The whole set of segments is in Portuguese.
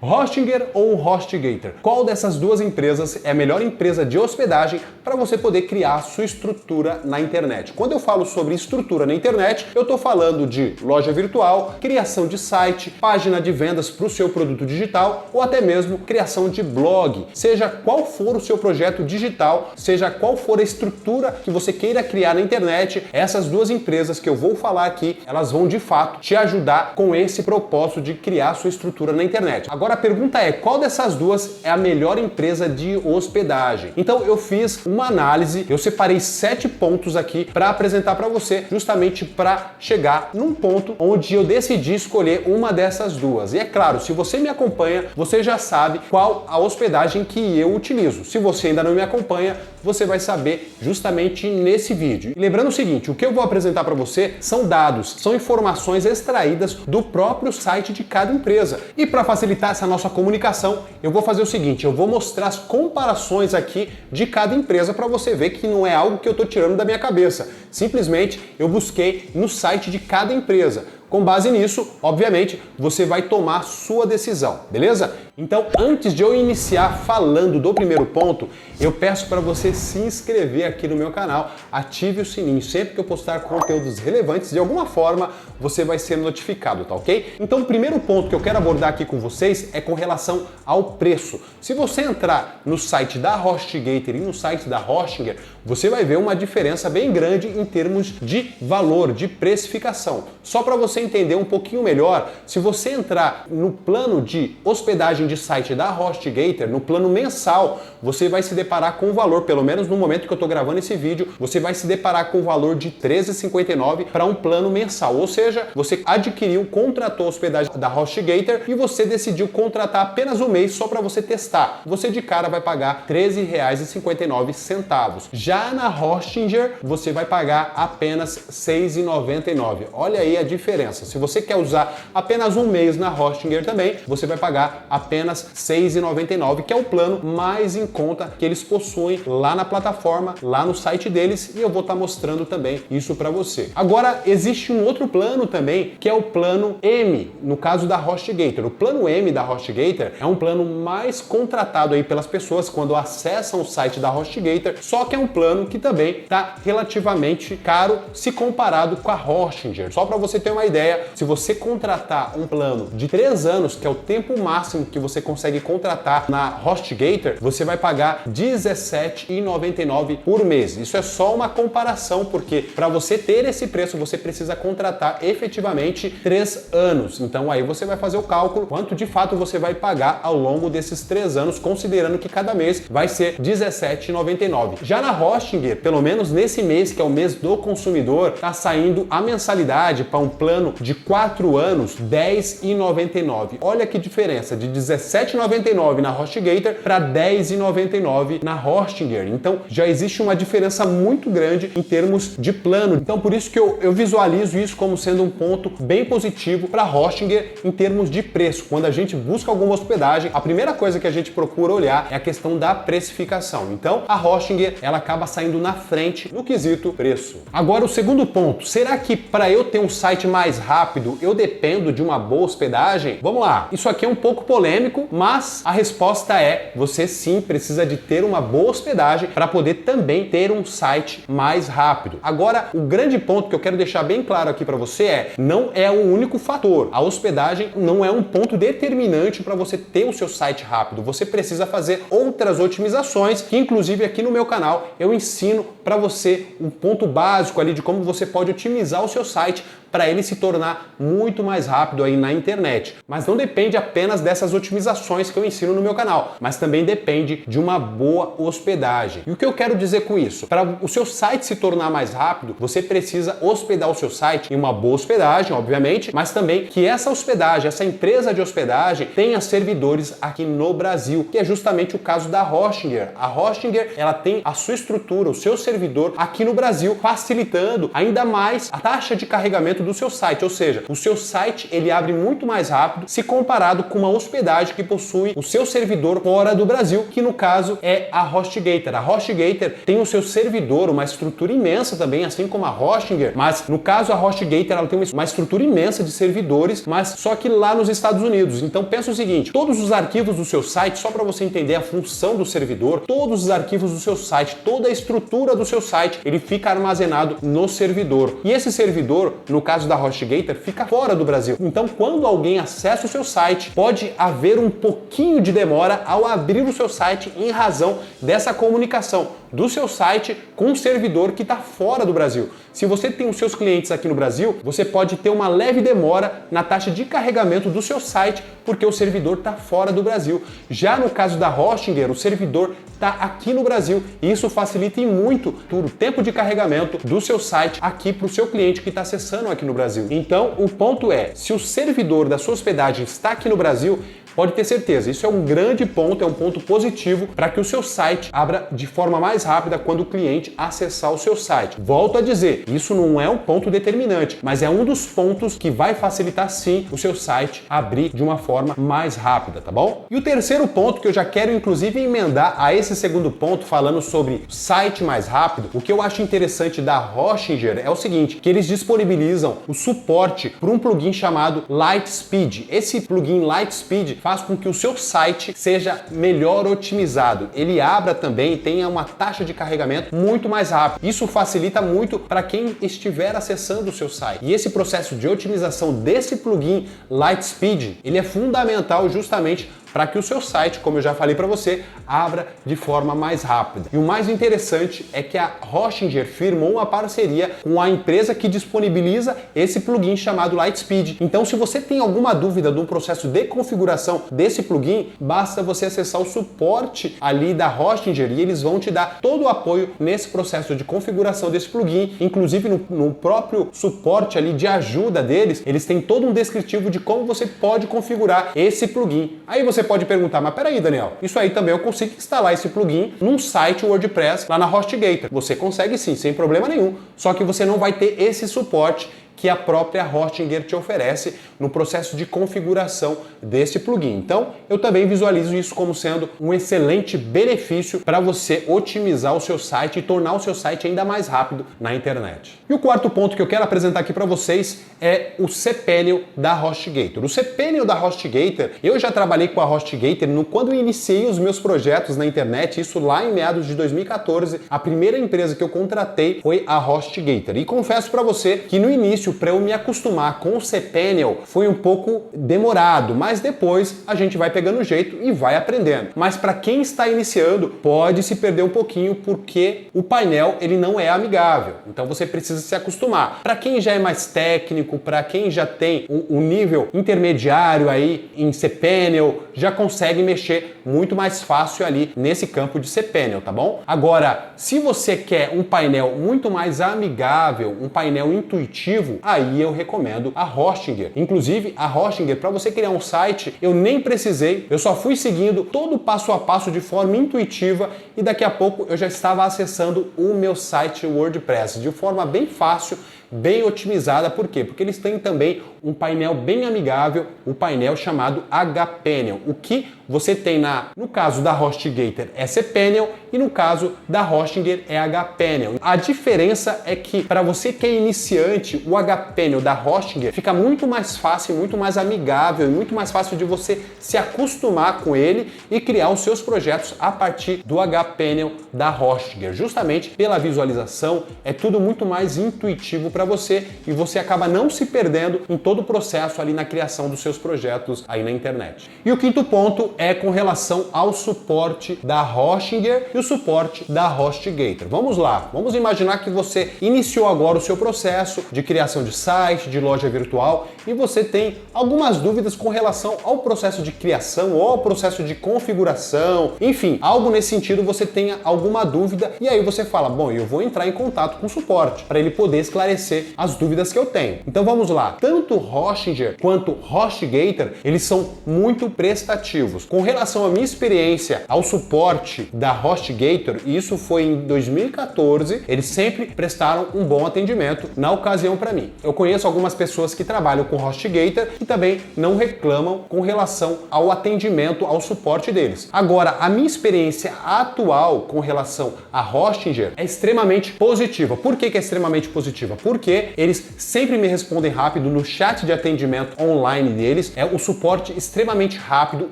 Hostinger ou HostGator? Qual dessas duas empresas é a melhor empresa de hospedagem para você poder criar a sua estrutura na internet? Quando eu falo sobre estrutura na internet, eu estou falando de loja virtual, criação de site, página de vendas para o seu produto digital ou até mesmo criação de blog. Seja qual for o seu projeto digital, seja qual for a estrutura que você queira criar na internet, essas duas empresas que eu vou falar aqui, elas vão de fato te ajudar com esse propósito de criar sua estrutura na internet. Agora a pergunta é, qual dessas duas é a melhor empresa de hospedagem? Então eu fiz uma análise, eu separei 7 pontos aqui para apresentar para você, justamente para chegar num ponto onde eu decidi escolher uma dessas duas. E é claro, se você me acompanha, você já sabe qual a hospedagem que eu utilizo. Se você ainda não me acompanha, você vai saber justamente nesse vídeo. E lembrando o seguinte, o que eu vou apresentar para você são dados, são informações extraídas do próprio site de cada empresa. E para facilitar essa nossa comunicação, eu vou fazer o seguinte, eu vou mostrar as comparações aqui de cada empresa para você ver que não é algo que eu estou tirando da minha cabeça. Simplesmente eu busquei no site de cada empresa. Com base nisso, obviamente, você vai tomar sua decisão, beleza? Então, antes de eu iniciar falando do primeiro ponto, eu peço para você se inscrever aqui no meu canal, ative o sininho. Sempre que eu postar conteúdos relevantes, de alguma forma, você vai ser notificado, tá ok? Então, o primeiro ponto que eu quero abordar aqui com vocês é com relação ao preço. Se você entrar no site da HostGator e no site da Hostinger, você vai ver uma diferença bem grande em termos de valor, de precificação. Só para você entender um pouquinho melhor, se você entrar no plano de hospedagem de site da HostGator, no plano mensal, você vai se deparar com o valor, pelo menos no momento que eu estou gravando esse vídeo, você vai se deparar com o valor de R$ 13,59 para um plano mensal. Ou seja, você adquiriu, contratou a hospedagem da HostGator e você decidiu contratar apenas um mês só para você testar. Você de cara vai pagar R$ 13,59. Já na Hostinger, você vai pagar apenas R$ 6,99. Olha aí a diferença. Se você quer usar apenas um mês na Hostinger também, você vai pagar apenas R$ 6,99, que é o plano mais em conta que eles possuem lá na plataforma, lá no site deles, e eu vou estar mostrando também isso para você. Agora, existe um outro plano também, que é o plano M, no caso da HostGator. O plano M da HostGator é um plano mais contratado aí pelas pessoas quando acessam o site da HostGator, só que é um plano que também está relativamente caro se comparado com a Hostinger. Só para você ter uma ideia, se você contratar um plano de 3 anos, que é o tempo máximo que você consegue contratar na HostGator, você vai pagar R$ 17,99 por mês. Isso é só uma comparação, porque para você ter esse preço, você precisa contratar efetivamente 3 anos. Então aí você vai fazer o cálculo, quanto de fato você vai pagar ao longo desses 3 anos, considerando que cada mês vai ser R$ 17,99. Já na Hostinger, pelo menos nesse mês, que é o mês do consumidor, está saindo a mensalidade para um plano de 4 anos, R$ 10,99. Olha que diferença, de R$ 17,99 na HostGator para R$ 10,99 na Hostinger. Então já existe uma diferença muito grande em termos de plano. Então por isso que eu visualizo isso como sendo um ponto bem positivo para a Hostinger em termos de preço. Quando a gente busca alguma hospedagem, a primeira coisa que a gente procura olhar é a questão da precificação. Então a Hostinger, ela acaba saindo na frente no quesito preço. Agora o segundo ponto, será que para eu ter um site mais rápido, eu dependo de uma boa hospedagem? Vamos lá, isso aqui é um pouco polêmico, mas a resposta é, você sim precisa de ter uma boa hospedagem para poder também ter um site mais rápido. Agora, o grande ponto que eu quero deixar bem claro aqui para você é, não é o único fator. A hospedagem não é um ponto determinante para você ter o seu site rápido. Você precisa fazer outras otimizações, que inclusive aqui no meu canal eu ensino para você um ponto básico ali de como você pode otimizar o seu site para ele se tornar muito mais rápido aí na internet. Mas não depende apenas dessas otimizações que eu ensino no meu canal, mas também depende de uma boa hospedagem. E o que eu quero dizer com isso? Para o seu site se tornar mais rápido, você precisa hospedar o seu site em uma boa hospedagem, obviamente, mas também que essa hospedagem, essa empresa de hospedagem tenha servidores aqui no Brasil, que é justamente o caso da Hostinger. A Hostinger, ela tem a sua estrutura, o seu servidor aqui no Brasil, facilitando ainda mais a taxa de carregamento carregamento do seu site, ou seja, o seu site ele abre muito mais rápido se comparado com uma hospedagem que possui o seu servidor fora do Brasil, que no caso é a HostGator. A HostGator tem o seu servidor, uma estrutura imensa também, assim como a Hostinger, mas no caso a HostGator ela tem uma estrutura imensa de servidores, mas só que lá nos Estados Unidos. Então pensa o seguinte, todos os arquivos do seu site, só para você entender a função do servidor, todos os arquivos do seu site, toda a estrutura do seu site, ele fica armazenado no servidor. E esse servidor, no caso da HostGator, fica fora do Brasil. Então quando alguém acessa o seu site, pode haver um pouquinho de demora ao abrir o seu site em razão dessa comunicação do seu site com um servidor que está fora do Brasil. Se você tem os seus clientes aqui no Brasil, você pode ter uma leve demora na taxa de carregamento do seu site porque o servidor está fora do Brasil. Já no caso da Hostinger, o servidor está aqui no Brasil e isso facilita muito o tempo de carregamento do seu site aqui para o seu cliente que está acessando aqui no Brasil. Então, o ponto é, se o servidor da sua hospedagem está aqui no Brasil, pode ter certeza, isso é um grande ponto, é um ponto positivo para que o seu site abra de forma mais rápida quando o cliente acessar o seu site. Volto a dizer, isso não é um ponto determinante, mas é um dos pontos que vai facilitar sim o seu site abrir de uma forma mais rápida, tá bom? E o terceiro ponto que eu já quero inclusive emendar a esse segundo ponto falando sobre site mais rápido, o que eu acho interessante da Hostinger é o seguinte, que eles disponibilizam o suporte para um plugin chamado Lightspeed. Esse plugin Lightspeed faz com que o seu site seja melhor otimizado. Ele abra também e tenha uma taxa de carregamento muito mais rápida. Isso facilita muito para quem estiver acessando o seu site. E esse processo de otimização desse plugin Lightspeed, ele é fundamental justamente para que o seu site, como eu já falei para você, abra de forma mais rápida. E o mais interessante é que a Hostinger firmou uma parceria com a empresa que disponibiliza esse plugin chamado Lightspeed. Então, se você tem alguma dúvida do processo de configuração desse plugin, basta você acessar o suporte ali da Hostinger e eles vão te dar todo o apoio nesse processo de configuração desse plugin. Inclusive no próprio suporte ali de ajuda deles, eles têm todo um descritivo de como você pode configurar esse plugin. Aí você pode perguntar, mas peraí, Daniel, isso aí também eu consigo instalar esse plugin num site WordPress lá na HostGator. Você consegue sim, sem problema nenhum, só que você não vai ter esse suporte que a própria Hostinger te oferece no processo de configuração desse plugin. Então, eu também visualizo isso como sendo um excelente benefício para você otimizar o seu site e tornar o seu site ainda mais rápido na internet. E o quarto ponto que eu quero apresentar aqui para vocês é o cPanel da HostGator. O cPanel da HostGator, eu já trabalhei com a HostGator quando eu iniciei os meus projetos na internet, isso lá em meados de 2014, a primeira empresa que eu contratei foi a HostGator. E confesso para você que no início, para eu me acostumar com o cPanel, foi um pouco demorado, mas depois a gente vai pegando o jeito e vai aprendendo. Mas para quem está iniciando, pode se perder um pouquinho porque o painel ele não é amigável. Então você precisa se acostumar. Para quem já é mais técnico, para quem já tem um nível intermediário aí em cPanel, já consegue mexer muito mais fácil ali nesse campo de cPanel, tá bom? Agora, se você quer um painel muito mais amigável, um painel intuitivo, aí eu recomendo a Hostinger. Inclusive, a Hostinger, para você criar um site, eu nem precisei, eu só fui seguindo todo o passo a passo de forma intuitiva e daqui a pouco eu já estava acessando o meu site WordPress de forma bem fácil, bem otimizada. Por quê? Porque eles têm também um painel bem amigável, um painel chamado HPanel. O que você tem no caso da HostGator é cPanel e no caso da Hostinger é HPanel. A diferença é que para você que é iniciante, o HPanel da Hostinger fica muito mais fácil, muito mais amigável e muito mais fácil de você se acostumar com ele e criar os seus projetos a partir do HPanel da Hostinger. Justamente pela visualização, é tudo muito mais intuitivo para você e você acaba não se perdendo em todo o processo ali na criação dos seus projetos aí na internet. E o quinto ponto é com relação ao suporte da Hostinger e o suporte da HostGator. Vamos lá, vamos imaginar que você iniciou agora o seu processo de criação de site, de loja virtual e você tem algumas dúvidas com relação ao processo de criação ou ao processo de configuração, enfim, algo nesse sentido você tenha alguma dúvida e aí você fala, bom, eu vou entrar em contato com o suporte para ele poder esclarecer esclarecer as dúvidas que eu tenho. Então vamos lá. Tanto Hostinger quanto HostGator, eles são muito prestativos. Com relação à minha experiência ao suporte da HostGator, e isso foi em 2014, eles sempre prestaram um bom atendimento na ocasião para mim. Eu conheço algumas pessoas que trabalham com HostGator e também não reclamam com relação ao atendimento, ao suporte deles. Agora, a minha experiência atual com relação a Hostinger é extremamente positiva. Por que é extremamente positiva? Porque eles sempre me respondem rápido no chat de atendimento online deles, é o suporte extremamente rápido,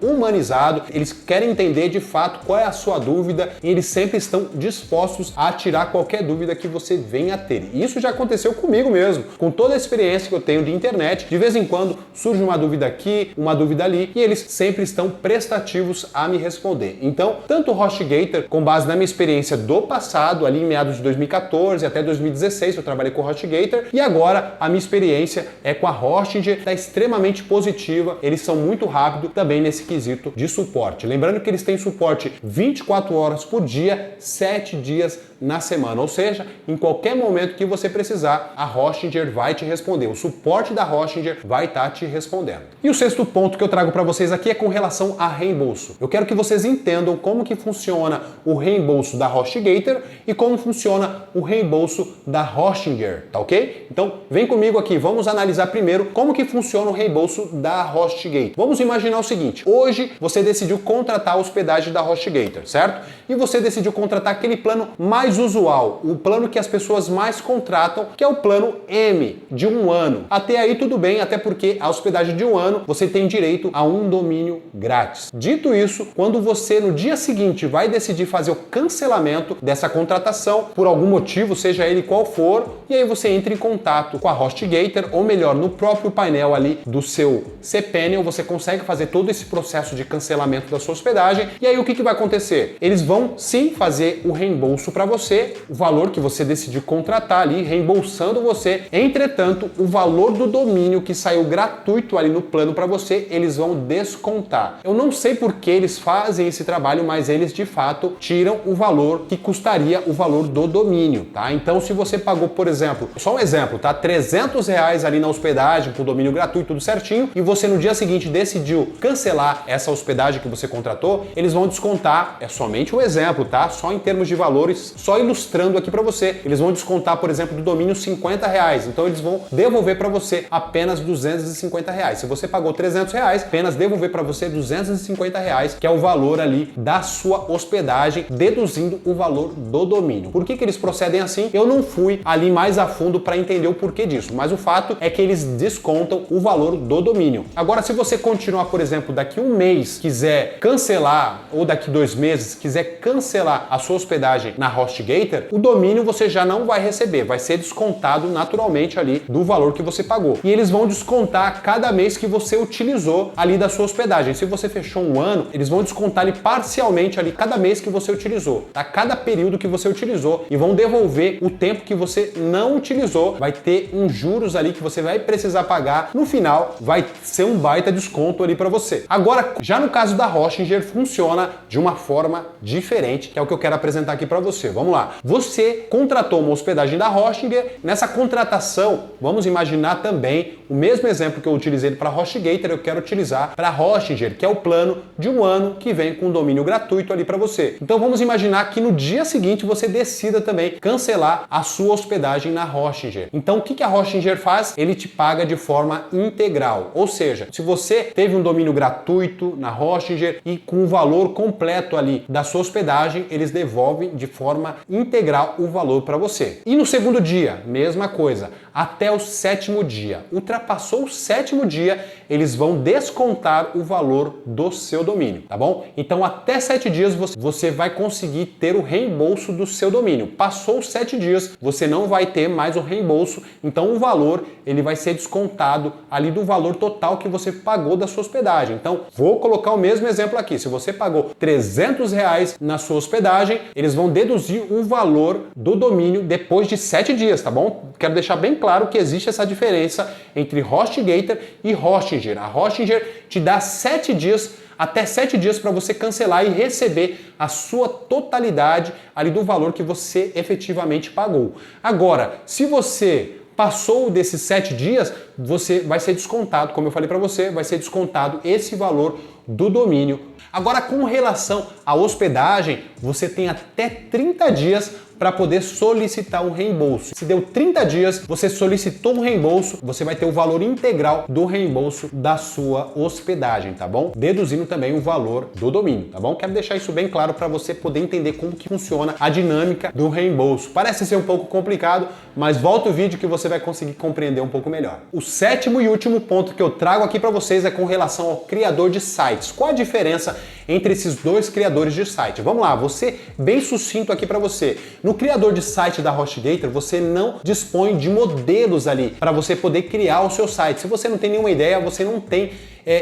humanizado, eles querem entender de fato qual é a sua dúvida e eles sempre estão dispostos a tirar qualquer dúvida que você venha a ter. E isso já aconteceu comigo mesmo, com toda a experiência que eu tenho de internet, de vez em quando surge uma dúvida aqui, uma dúvida ali, e eles sempre estão prestativos a me responder. Então, tanto o HostGator, com base na minha experiência do passado, ali em meados de 2014 até 2016, eu trabalhei com o HostGator, e agora a minha experiência é com a Hostinger, está extremamente positiva, eles são muito rápidos também nesse quesito de suporte. Lembrando que eles têm suporte 24 horas por dia, 7 dias na semana, ou seja, em qualquer momento que você precisar, a Hostinger vai te responder, o suporte da Hostinger vai estar te respondendo. E o sexto ponto que eu trago para vocês aqui é com relação a reembolso. Eu quero que vocês entendam como que funciona o reembolso da HostGator e como funciona o reembolso da Hostinger, tá ok? Então, vem comigo aqui, vamos analisar primeiro como que funciona o reembolso da HostGator. Vamos imaginar o seguinte, hoje você decidiu contratar a hospedagem da HostGator, certo? E você decidiu contratar aquele plano mais usual, o plano que as pessoas mais contratam, que é o plano M, de 1 ano. Até aí tudo bem, até porque a hospedagem de 1 ano você tem direito a um domínio grátis. Dito isso, quando você no dia seguinte vai decidir fazer o cancelamento dessa contratação, por algum motivo, seja ele qual for, e aí você entra em contato com a HostGator, ou melhor, no próprio painel ali do seu cPanel, você consegue fazer todo esse processo de cancelamento da sua hospedagem, e aí o que vai acontecer? Eles vão sim fazer o reembolso para você, o valor que você decidiu contratar ali, reembolsando você. Entretanto, o valor do domínio que saiu gratuito ali no plano para você, eles vão descontar. Eu não sei por que eles fazem esse trabalho, mas eles de fato tiram o valor que custaria o valor do domínio, tá? Então, se você pagou, por exemplo, só um exemplo, tá? R$300 ali na hospedagem, com o domínio gratuito, tudo certinho, e você no dia seguinte decidiu cancelar essa hospedagem que você contratou, eles vão descontar, é somente um exemplo, tá? Só em termos de valores, só ilustrando aqui para você, eles vão descontar, por exemplo, do domínio R$50, então eles vão devolver para você apenas R$250. Se você pagou R$300, apenas devolver para você R$250, que é o valor ali da sua hospedagem, deduzindo o valor do domínio. Por que eles procedem assim? Eu não fui ali mais a fundo para entender o porquê disso, mas o fato é que eles descontam o valor do domínio. Agora, se você continuar, por exemplo, daqui um mês, quiser cancelar, ou daqui 2 meses, quiser cancelar a sua hospedagem na HostGator, o domínio você já não vai receber, vai ser descontado naturalmente ali do valor que você pagou. E eles vão descontar cada mês que você utilizou ali da sua hospedagem. Se você fechou 1 ano, eles vão descontar ali parcialmente ali cada mês que você utilizou, tá? Cada período que você utilizou, e vão devolver o tempo que você não utilizou. Vai ter uns juros ali que você vai precisar pagar. No final, vai ser um baita desconto ali para você. Agora, já no caso da Hostinger, funciona de uma forma diferente, que é o que eu quero apresentar aqui para você. Vamos lá. Você contratou uma hospedagem da Hostinger. Nessa contratação, vamos imaginar também o mesmo exemplo que eu utilizei para a HostGator, eu quero utilizar para a Hostinger, que é o plano de 1 ano que vem com domínio gratuito ali para você. Então vamos imaginar que no dia seguinte você decida também cancelar a sua hospedagem na Hostinger. Então o que a Hostinger faz? Ele te paga de forma integral, ou seja, se você teve um domínio gratuito na Hostinger e com o valor completo ali da sua hospedagem, eles devolvem de forma integral o valor para você. E no segundo dia, mesma coisa, até o 7º dia. Ultrapassou o 7º dia, eles vão descontar o valor do seu domínio, tá bom? Então até 7 dias você vai conseguir ter o reembolso do seu domínio. Passou os 7 dias, você não vai ter mais o reembolso, então o valor ele vai ser descontado ali do valor total que você pagou da sua hospedagem. Então vou colocar o mesmo exemplo aqui, se você pagou R$300 na sua hospedagem, eles vão deduzir o valor do domínio depois de 7 dias, tá bom? Quero deixar bem claro que existe essa diferença entre HostGator e Hostinger. A Hostinger te dá 7 dias, até 7 dias para você cancelar e receber a sua totalidade ali do valor que você efetivamente pagou. Agora, se você Passou desses 7 dias, você vai ser descontado, como eu falei para você, vai ser descontado esse valor do domínio. Agora, com relação à hospedagem, você tem até 30 dias para poder solicitar um reembolso. Se deu 30 dias, você solicitou um reembolso, você vai ter o valor integral do reembolso da sua hospedagem, tá bom? Deduzindo também o valor do domínio, tá bom? Quero deixar isso bem claro para você poder entender como que funciona a dinâmica do reembolso. Parece ser um pouco complicado, mas volta o vídeo que você vai conseguir compreender um pouco melhor. O sétimo e último ponto que eu trago aqui para vocês é com relação ao criador de sites. Qual a diferença entre esses dois criadores de site? Vamos lá, vou ser bem sucinto aqui para você. No criador de site da HostGator, você não dispõe de modelos ali para você poder criar o seu site. Se você não tem nenhuma ideia, você não tem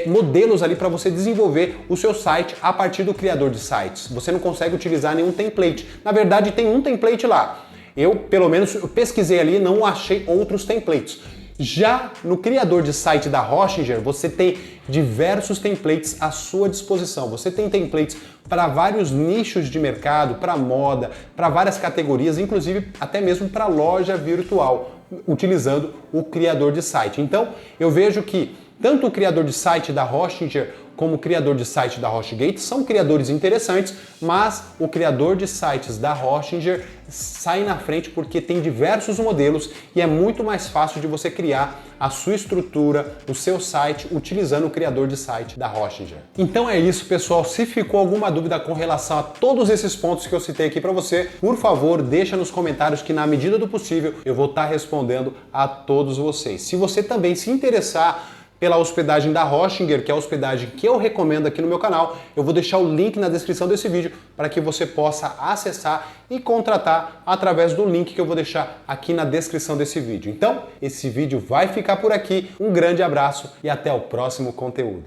modelos ali para você desenvolver o seu site a partir do criador de sites. Você não consegue utilizar nenhum template. Na verdade, tem um template lá. Eu, pelo menos, pesquisei ali e não achei outros templates. Já no criador de site da Hostinger, você tem diversos templates à sua disposição. Você tem templates para vários nichos de mercado, para moda, para várias categorias, inclusive até mesmo para loja virtual, utilizando o criador de site. Então, eu vejo que tanto o criador de site da Hostinger como o criador de site da HostGator são criadores interessantes, mas o criador de sites da Hostinger sai na frente porque tem diversos modelos e é muito mais fácil de você criar a sua estrutura, o seu site, utilizando o criador de site da Hostinger. Então é isso, pessoal. Se ficou alguma dúvida com relação a todos esses pontos que eu citei aqui para você, por favor, deixa nos comentários que na medida do possível eu vou estar respondendo a todos vocês. Se você também se interessar pela hospedagem da Hostinger, que é a hospedagem que eu recomendo aqui no meu canal, eu vou deixar o link na descrição desse vídeo para que você possa acessar e contratar através do link que eu vou deixar aqui na descrição desse vídeo. Então, esse vídeo vai ficar por aqui. Um grande abraço e até o próximo conteúdo.